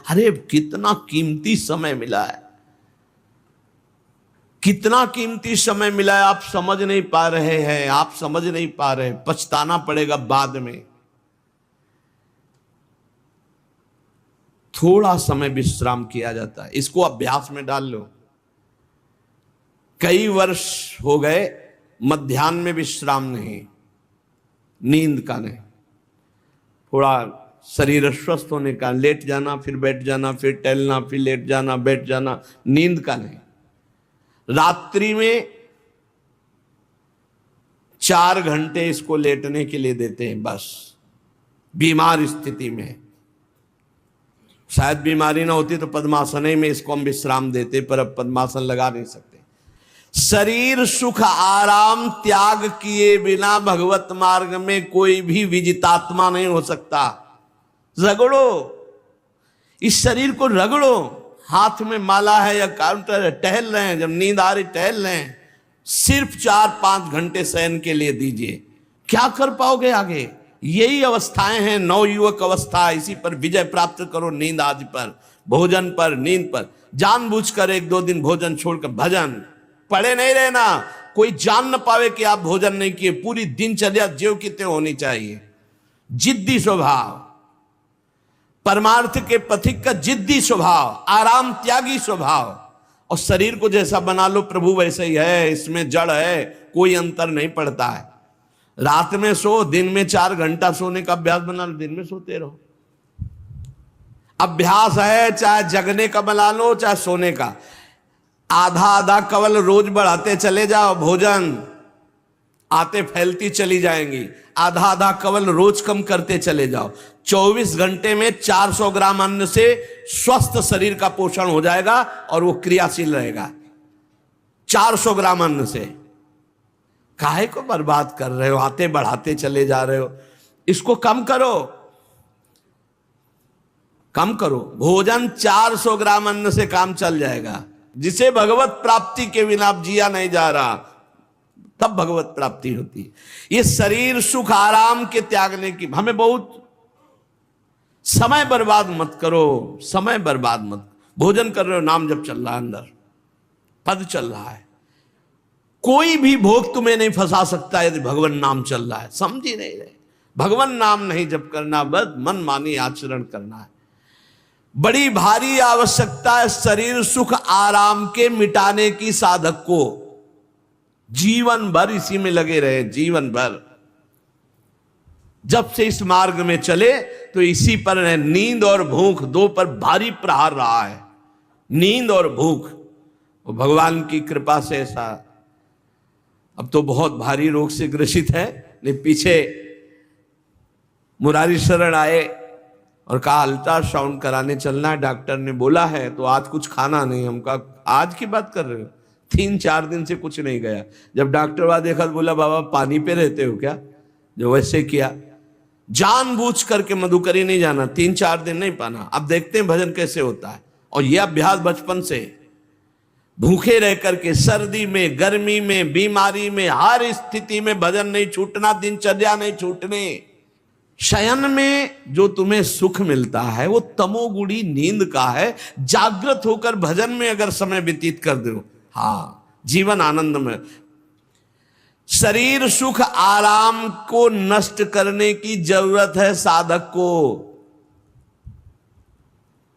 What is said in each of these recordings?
अरे कितना कीमती समय मिला है, कितना कीमती समय मिला है, आप समझ नहीं पा रहे हैं, आप समझ नहीं पा रहे, पछताना पड़ेगा बाद में। थोड़ा समय विश्राम किया जाता है, इसको अभ्यास में डाल लो। कई वर्ष हो गए मध्याह्न में विश्राम नहीं, नींद का नहीं, थोड़ा शरीर स्वस्थ होने का, लेट जाना फिर बैठ जाना, फिर टहलना, फिर लेट जाना बैठ जाना, नींद का नहीं। रात्रि में 4 घंटे इसको लेटने के लिए देते हैं बस, बीमार स्थिति में। शायद बीमारी ना होती तो पद्मासन ही में इसको हम विश्राम देते, पर अब पद्मासन लगा नहीं सकते। शरीर सुख आराम त्याग किए बिना भगवत मार्ग में कोई भी विजितात्मा नहीं हो सकता। रगड़ो, इस शरीर को रगड़ो, हाथ में माला है या काउंटर है, टहल रहे हैं, जब नींद आ रही टहल रहे हैं, सिर्फ 4-5 घंटे शयन के लिए दीजिए। क्या कर पाओगे आगे? यही अवस्थाएं हैं, नवयुवक अवस्था। इसी पर विजय प्राप्त करो, नींद आदि पर, भोजन पर, नींद पर। जानबूझकर 1-2 दिन भोजन छोड़कर भजन पड़े नहीं रहना, कोई जान न पावे कि आप भोजन नहीं किए। पूरी दिनचर्या ज्यों की त्यों होनी चाहिए। जिद्दी स्वभाव, परमार्थ के पथिक का जिद्दी स्वभाव, आराम त्यागी स्वभाव। और शरीर को जैसा बना लो प्रभु वैसे ही है, इसमें जड़ है, कोई अंतर नहीं पड़ता है। रात में सो, दिन में 4 घंटा सोने का अभ्यास बना लो, दिन में सोते रहो। अभ्यास है, चाहे जगने का बना लो चाहे सोने का। आधा आधा कवल रोज बढ़ाते चले जाओ, भोजन आते फैलती चली जाएंगी। आधा आधा कवल रोज कम करते चले जाओ। 24 घंटे में 400 ग्राम अन्न से स्वस्थ शरीर का पोषण हो जाएगा और वो क्रियाशील रहेगा। 400 ग्राम अन्न से काहे को बर्बाद कर रहे हो? आते बढ़ाते चले जा रहे हो। इसको कम करो, कम करो। भोजन 400 ग्राम अन्न से काम चल जाएगा। जिसे भगवत प्राप्ति के बिना जिया नहीं जा रहा, तब भगवत प्राप्ति होती है। ये शरीर सुख आराम के त्यागने की, हमें बहुत समय बर्बाद मत करो, समय बर्बाद मत। भोजन कर रहे हो, नाम जब चल रहा है, अंदर पद चल रहा है, कोई भी भोग तुम्हें नहीं फंसा सकता यदि भगवान नाम चल रहा है। समझ ही नहीं रहे, भगवान नाम नहीं जप करना, बस मन मानी आचरण करना है। बड़ी भारी आवश्यकता है शरीर सुख आराम के मिटाने की साधक को। जीवन भर इसी में लगे रहे, जीवन भर। जब से इस मार्ग में चले तो इसी पर है। नींद और भूख, 2 पर भारी प्रहार रहा है, नींद और भूख। और भगवान की कृपा से ऐसा, अब तो बहुत भारी रोग से ग्रसित है। नहीं, पीछे मुरारी शरण आए और कहा अल्ट्रासाउंड कराने चलना है, डॉक्टर ने बोला है, तो आज कुछ खाना नहीं। हम कहा आज की बात कर रहे हो? 3-4 दिन से कुछ नहीं गया। जब डॉक्टर वहां देखा तो बोला बाबा पानी पे रहते हो क्या? जो वैसे किया, जानबूझ करके मधुकरी नहीं जाना, 3-4 दिन नहीं पाना। अब देखते हैं भजन कैसे होता है। और यह अभ्यास बचपन से, भूखे रह करके, सर्दी में, गर्मी में, बीमारी में, हर स्थिति में भजन नहीं छूटना, दिनचर्या नहीं छूटने। शयन में जो तुम्हें सुख मिलता है वो तमोगुणी नींद का है। जागृत होकर भजन में अगर समय व्यतीत कर दो, हाँ, जीवन आनंद में। शरीर सुख आराम को नष्ट करने की जरूरत है साधक को।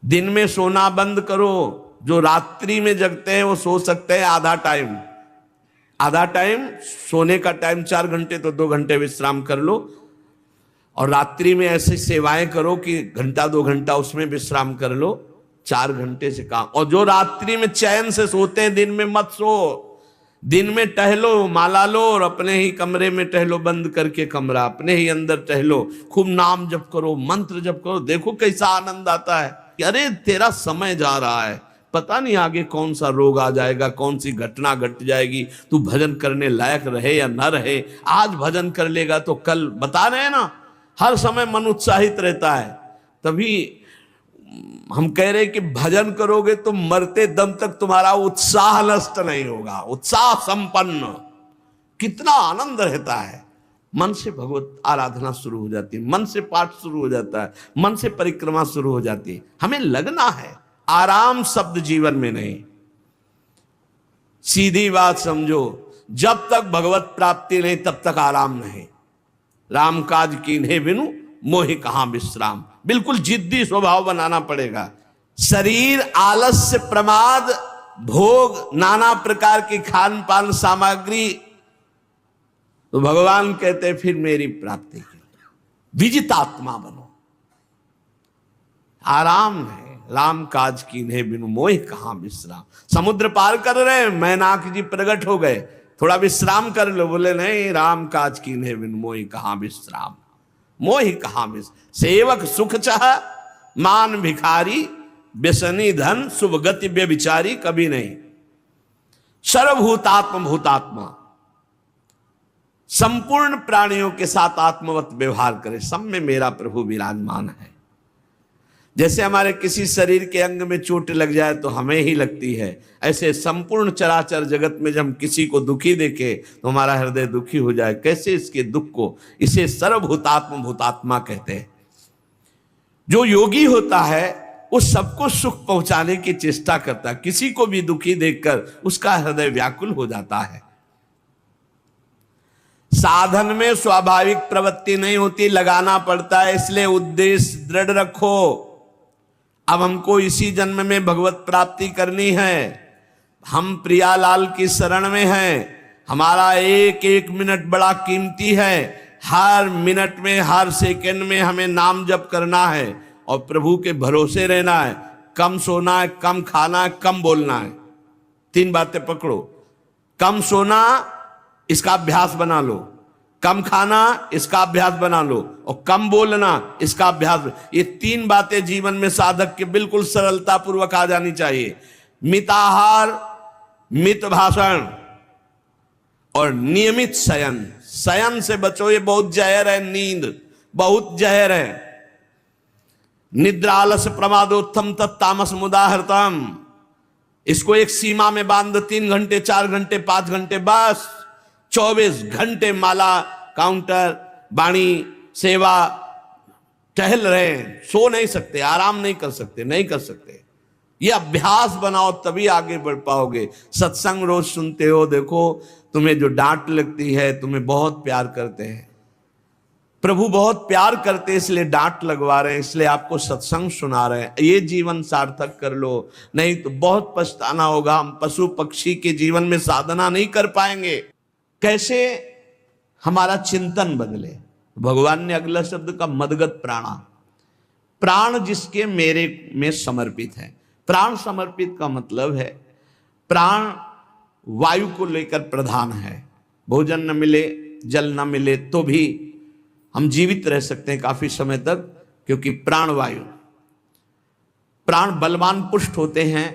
दिन में सोना बंद करो। जो रात्रि में जगते हैं वो सो सकते हैं आधा टाइम, आधा टाइम सोने का टाइम 4 घंटे, तो 2 घंटे विश्राम कर लो। और रात्रि में ऐसी सेवाएं करो कि 1-2 घंटा उसमें विश्राम कर लो। 4 घंटे से काम। और जो रात्रि में चैन से सोते हैं, दिन में मत सो। दिन में टहलो, माला लो और अपने ही कमरे में टहलो, बंद करके कमरा, अपने ही अंदर टहलो, खूब नाम जप करो, मंत्र जप करो। देखो कैसा आनंद आता है कि अरे तेरा समय जा रहा है, पता नहीं आगे कौन सा रोग आ जाएगा, कौन सी घटना घट जाएगी, तू भजन करने लायक रहे या न रहे। आज भजन कर लेगा तो कल, बता रहे हैं ना, हर समय मन उत्साहित रहता है। तभी हम कह रहे कि भजन करोगे तो मरते दम तक तुम्हारा उत्साह नष्ट नहीं होगा, उत्साह संपन्न। कितना आनंद रहता है। मन से भगवत आराधना शुरू हो जाती है, मन से पाठ शुरू हो जाता है, मन से परिक्रमा शुरू हो जाती है। हमें लगना है, आराम शब्द जीवन में नहीं। सीधी बात समझो, जब तक भगवत प्राप्ति नहीं तब तक आराम नहीं। राम काज कीन्हे बिनु मोहि कहां विश्राम। बिल्कुल जिद्दी स्वभाव बनाना पड़ेगा। शरीर, आलस्य, प्रमाद, भोग, नाना प्रकार की खान पान सामग्री, तो भगवान कहते हैं फिर मेरी प्राप्ति के लिए विजितात्मा बनो। आराम है, राम काज कीन्हे बिनु मोहि कहां विश्राम। समुद्र पार कर रहे हैं, मैनाक जी प्रकट हो गए, थोड़ा विश्राम कर लो। बोले नहीं, राम काज कीन्हे बिनु मोहि कहां विश्राम। मोहि कहां विश्राम। सेवक सुख चाह मान भिखारी, व्यसनी धन शुभ गति व्यभिचारी, कभी नहीं। सर्वभूतात्म भूतात्मा, संपूर्ण प्राणियों के साथ आत्मवत व्यवहार करे, सब में मेरा प्रभु विराजमान है। जैसे हमारे किसी शरीर के अंग में चोट लग जाए तो हमें ही लगती है, ऐसे संपूर्ण चराचर जगत में जब हम किसी को दुखी देखे तो हमारा हृदय दुखी हो जाए। कैसे इसके दुख को, इसे सर्वभूतात्म भूतात्मा कहते हैं। जो योगी होता है वो सबको सुख पहुंचाने की चेष्टा करता है, किसी को भी दुखी देखकर उसका हृदय व्याकुल हो जाता है। साधन में स्वाभाविक प्रवृत्ति नहीं होती, लगाना पड़ता है, इसलिए उद्देश्य दृढ़ रखो। अब हमको इसी जन्म में भगवत प्राप्ति करनी है। हम प्रियालाल की शरण में हैं। हमारा एक एक मिनट बड़ा कीमती है। हर मिनट में, हर सेकंड में हमें नाम जप करना है और प्रभु के भरोसे रहना है। कम सोना है, कम खाना है, कम बोलना है। तीन बातें पकड़ो। कम सोना, इसका अभ्यास बना लो। कम खाना, इसका अभ्यास बना लो। और कम बोलना, इसका अभ्यास। ये तीन बातें जीवन में साधक के बिल्कुल सरलता पूर्वक आ जानी चाहिए। मिताहार, मित भाषण और नियमित शयन। शयन से बचो, ये बहुत जहर है। नींद बहुत जहर है। निद्रा आलस प्रमादोत्थम तत्तामस मुदाहृतम। इसको एक सीमा में बांध दो, 3 घंटे, 4 घंटे, 5 घंटे, बस 24 घंटे माला, काउंटर, वाणी, सेवा, टहल रहे हैं। सो नहीं सकते, आराम नहीं कर सकते, नहीं कर सकते। ये अभ्यास बनाओ, तभी आगे बढ़ पाओगे। सत्संग रोज सुनते हो, देखो तुम्हें जो डांट लगती है, तुम्हें बहुत प्यार करते हैं, प्रभु बहुत प्यार करते हैं, इसलिए डांट लगवा रहे हैं, इसलिए आपको सत्संग सुना रहे हैं। ये जीवन सार्थक कर लो, नहीं तो बहुत पछताना होगा। हम पशु पक्षी के जीवन में साधना नहीं कर पाएंगे। कैसे हमारा चिंतन बदले? भगवान ने अगला शब्द का मदगत प्राणा। प्राण जिसके मेरे में समर्पित है। प्राण समर्पित का मतलब है प्राण वायु को लेकर प्रधान है। भोजन न मिले, जल न मिले तो भी हम जीवित रह सकते हैं काफी समय तक, क्योंकि प्राण वायु। प्राण बलवान पुष्ट होते हैं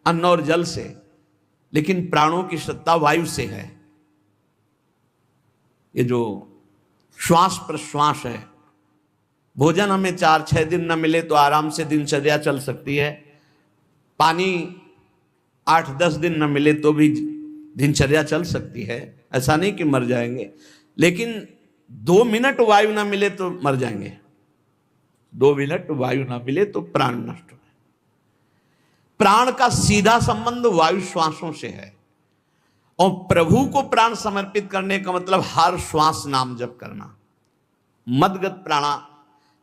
अन्न और जल से, लेकिन प्राणों की सत्ता वायु से है। ये जो श्वास प्रश्वास है, भोजन हमें 4-6 दिन न मिले तो आराम से दिनचर्या चल सकती है। पानी 8-10 दिन न मिले तो भी दिनचर्या चल सकती है। ऐसा नहीं कि मर जाएंगे, लेकिन 2 मिनट वायु ना मिले तो मर जाएंगे। 2 मिनट वायु ना मिले तो प्राण नष्ट हो। प्राण का सीधा संबंध वायु श्वासों से है। और प्रभु को प्राण समर्पित करने का मतलब हर श्वास नाम जप करना। मदगत प्राणा।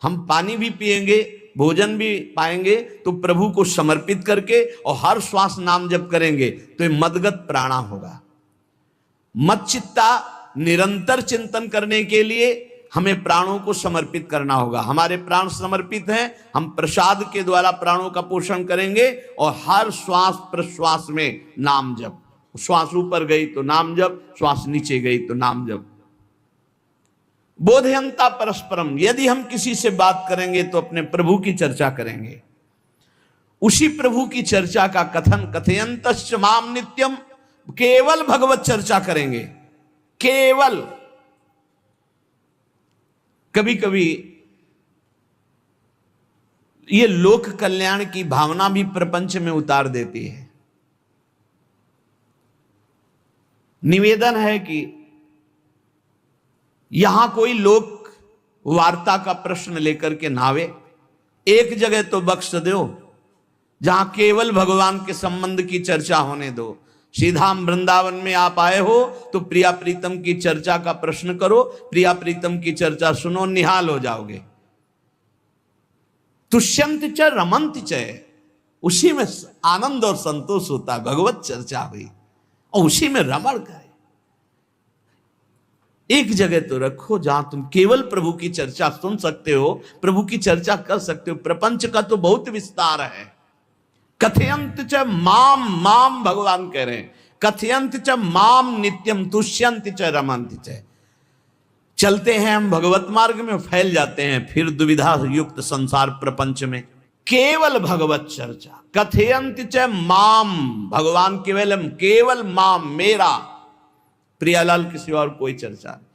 हम पानी भी पिएंगे, भोजन भी पाएंगे, तो प्रभु को समर्पित करके और हर श्वास नाम जप करेंगे तो ये मदगत प्राणा होगा। मत चित्ता, निरंतर चिंतन करने के लिए हमें प्राणों को समर्पित करना होगा। हमारे प्राण समर्पित हैं, हम प्रसाद के द्वारा प्राणों का पोषण करेंगे और हर श्वास प्रश्वास में नाम जप। श्वास ऊपर गई तो नाम जप, श्वास नीचे गई तो नाम जप। बोधयंता परस्परम। यदि हम किसी से बात करेंगे तो अपने प्रभु की चर्चा करेंगे। उसी प्रभु की चर्चा का कथन, कथयंतश्च माम नित्यम, केवल भगवत चर्चा करेंगे। केवल। कभी कभी ये लोक कल्याण की भावना भी प्रपंच में उतार देती है। निवेदन है कि यहां कोई लोक वार्ता का प्रश्न लेकर के नावे, एक जगह तो बख्श दो जहां केवल भगवान के संबंध की चर्चा होने दो। सीधा वृंदावन में आप आए हो तो प्रिया प्रीतम की चर्चा का प्रश्न करो, प्रिया प्रीतम की चर्चा सुनो, निहाल हो जाओगे। तुष्यंत च रमंत च, उसी में आनंद और संतोष होता, भगवत चर्चा हुई और उसी में रमण करे। एक जगह तो रखो जहां तुम केवल प्रभु की चर्चा सुन सकते हो, प्रभु की चर्चा कर सकते हो। प्रपंच का तो बहुत विस्तार है। कथयंत च माम, माम भगवान कह रहे हैं, कथयंत च माम नित्यम तुष्यंत च रमंत च। चलते हैं हम भगवत मार्ग में, फैल जाते हैं फिर दुविधा युक्त संसार प्रपंच में। केवल भगवत चर्चा, कथयंत च माम, भगवान केवलम, केवल माम, मेरा, प्रियालाल के सिवा और कोई चर्चा नहीं।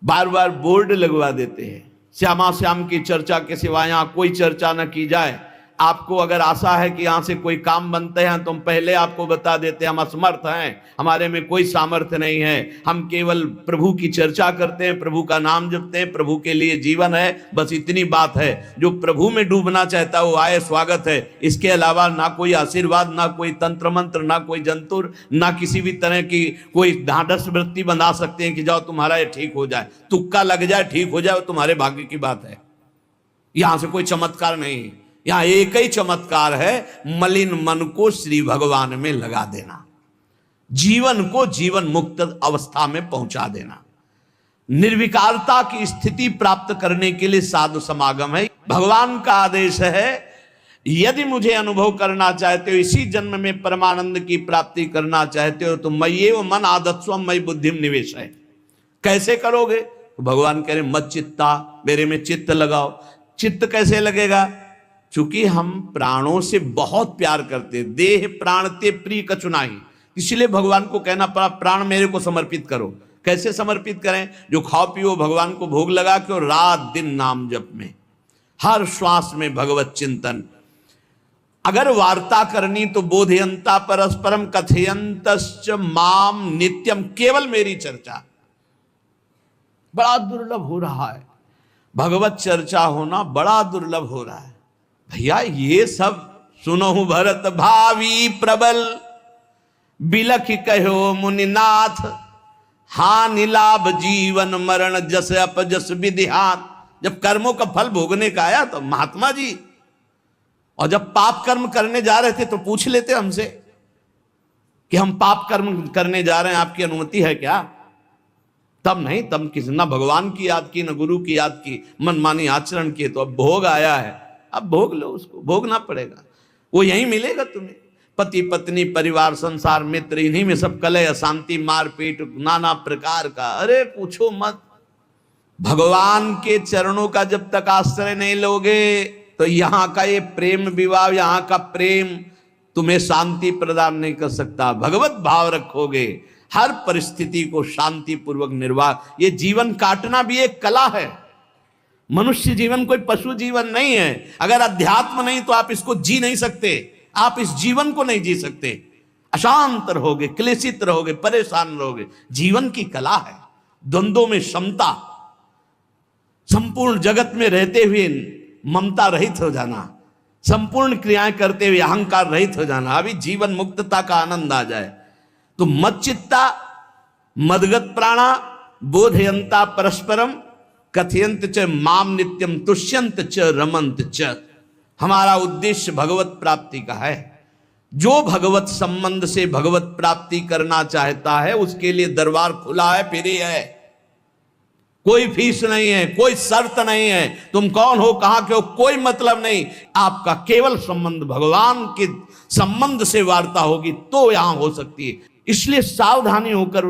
बार बार बोर्ड लगवा देते हैं, श्यामा श्याम की चर्चा के सिवा यहां कोई चर्चा न की जाए। आपको अगर आशा है कि यहां से कोई काम बनते हैं तो हम पहले आपको बता देते हैं हम असमर्थ हैं, हमारे में कोई सामर्थ्य नहीं है, हम केवल प्रभु की चर्चा करते हैं, प्रभु का नाम जपते हैं, प्रभु के लिए जीवन है, बस इतनी बात है। जो प्रभु में डूबना चाहता है वो आए, स्वागत है। इसके अलावा ना कोई आशीर्वाद, ना कोई तंत्र मंत्र, ना कोई जंतुर, ना किसी भी तरह की कोई ढांढस वृत्ति बना सकते हैं कि जाओ तुम्हारा ये ठीक हो जाए, तुक्का लग जाए ठीक हो जाए, वो तुम्हारे भाग्य की बात है। यहां से कोई चमत्कार नहीं, यहां एक ही चमत्कार है, मलिन मन को श्री भगवान में लगा देना, जीवन को जीवन मुक्त अवस्था में पहुंचा देना। निर्विकारता की स्थिति प्राप्त करने के लिए साधु समागम है। भगवान का आदेश है, यदि मुझे अनुभव करना चाहते हो, इसी जन्म में परमानंद की प्राप्ति करना चाहते हो, तो मय्येव मन आदत्स्वम मयि बुद्धिम निवेश है। कैसे करोगे? भगवान कह रहे मत चित्ता, मेरे में चित्त लगाओ। चित्त कैसे लगेगा? चूंकि हम प्राणों से बहुत प्यार करते, देह प्राण ते प्रिय कछुनाई, इसलिए भगवान को कहना पड़ा प्राण मेरे को समर्पित करो। कैसे समर्पित करें? जो खाओ पियो भगवान को भोग लगा के, और रात दिन नाम जप में, हर श्वास में भगवत चिंतन। अगर वार्ता करनी तो बोधयंता परस्परम कथयंतश्च माम नित्यम, केवल मेरी चर्चा। बड़ा दुर्लभ हो रहा है, भगवत चर्चा होना बड़ा दुर्लभ हो रहा है। भैया ये सब सुनो भरत भावी प्रबल, बिलख कहो मुनिनाथ, हानि लाभ जीवन मरण जस अपजस विधिहान। जब कर्मों का फल भोगने का आया तो महात्मा जी, और जब पाप कर्म करने जा रहे थे तो पूछ लेते हमसे कि हम पाप कर्म करने जा रहे हैं, आपकी अनुमति है क्या? तब नहीं, तब किसी न भगवान की याद की न गुरु की याद की, मनमानी आचरण किए। तो अब भोग आया है, अब भोग लो, उसको भोगना पड़ेगा, वो यहीं मिलेगा तुम्हें। पति पत्नी परिवार संसार मित्र, इन्हीं में सब कलह अशांति मारपीट नाना प्रकार का, अरे पूछो मत। भगवान के चरणों का जब तक आश्रय नहीं लोगे तो यहां का ये प्रेम विवाह, यहां का प्रेम तुम्हें शांति प्रदान नहीं कर सकता। भगवत भाव रखोगे, हर परिस्थिति को शांति पूर्वक निर्वाह। ये जीवन काटना भी एक कला है। मनुष्य जीवन कोई पशु जीवन नहीं है। अगर अध्यात्म नहीं तो आप इसको जी नहीं सकते, आप इस जीवन को नहीं जी सकते। अशांत रहोगे, क्लेशित रहोगे, परेशान रहोगे। जीवन की कला है द्वंद्वों में समता, संपूर्ण जगत में रहते हुए ममता रहित हो जाना, संपूर्ण क्रियाएं करते हुए अहंकार रहित हो जाना, अभी जीवन मुक्तता का आनंद आ जाए। तो मच्चित्ता मदगत प्राणा बोधयंता परस्परम कथयंत च माम नित्यम तुष्यंत च रमंत च। हमारा उद्देश्य भगवत प्राप्ति का है। जो भगवत संबंध से भगवत प्राप्ति करना चाहता है उसके लिए दरबार खुला है, फ्री है, कोई फीस नहीं है, कोई शर्त नहीं है। तुम कौन हो, कहां के हो, कोई मतलब नहीं। आपका केवल संबंध भगवान के संबंध से वार्ता होगी तो यहां हो सकती है। इसलिए सावधानी होकर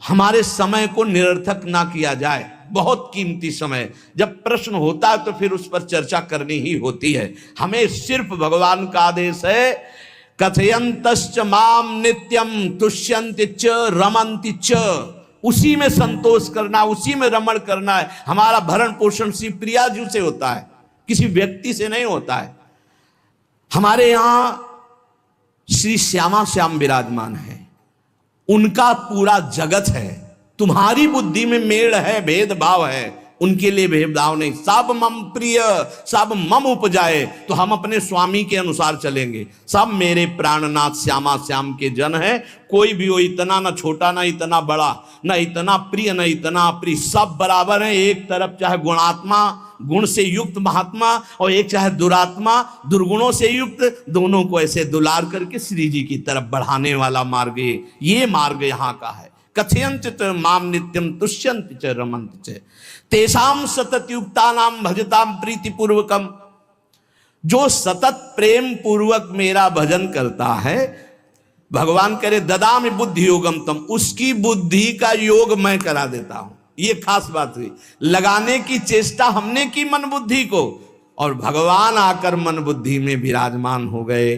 हमारे समय को निरर्थक ना किया जाए। बहुत कीमती समय, जब प्रश्न होता है तो फिर उस पर चर्चा करनी ही होती है। हमें सिर्फ भगवान का आदेश है, कथयंतश्च माम नित्यम तुष्यन्ति च रमन्ति च। उसी में संतोष करना, उसी में रमण करना है। हमारा भरण पोषण श्री प्रिया जी से होता है, किसी व्यक्ति से नहीं होता है। हमारे यहां श्री श्यामा श्याम विराजमान है, उनका पूरा जगत है। तुम्हारी बुद्धि में मेड़ है, भेदभाव है, उनके लिए भेदभाव नहीं। सब मम प्रिय, सब मम उपजाए, तो हम अपने स्वामी के अनुसार चलेंगे। सब मेरे प्राणनाथ श्यामा श्याम के जन है, कोई भी हो, इतना ना छोटा ना इतना बड़ा, ना इतना प्रिय ना इतना अप्रिय, सब बराबर है। एक तरफ चाहे गुणात्मा, गुण से युक्त महात्मा, और एक चाहे दुरात्मा, दुर्गुणों से युक्त, दोनों को ऐसे दुलार करके श्री जी की तरफ बढ़ाने वाला मार्ग ये मार्ग यहाँ का है। कथयंत च माम नित्यम तुष्यंत च रमंत च तेषाम सतत युक्ता नाम भजताम प्रीति पूर्वकम। जो सतत प्रेम पूर्वक मेरा भजन करता है, भगवान करे ददामि बुद्धि योगम तम, उसकी बुद्धि का योग मैं करा देता हूं। ये खास बात हुई, लगाने की चेष्टा हमने की मन बुद्धि को, और भगवान आकर मन बुद्धि में विराजमान हो गए।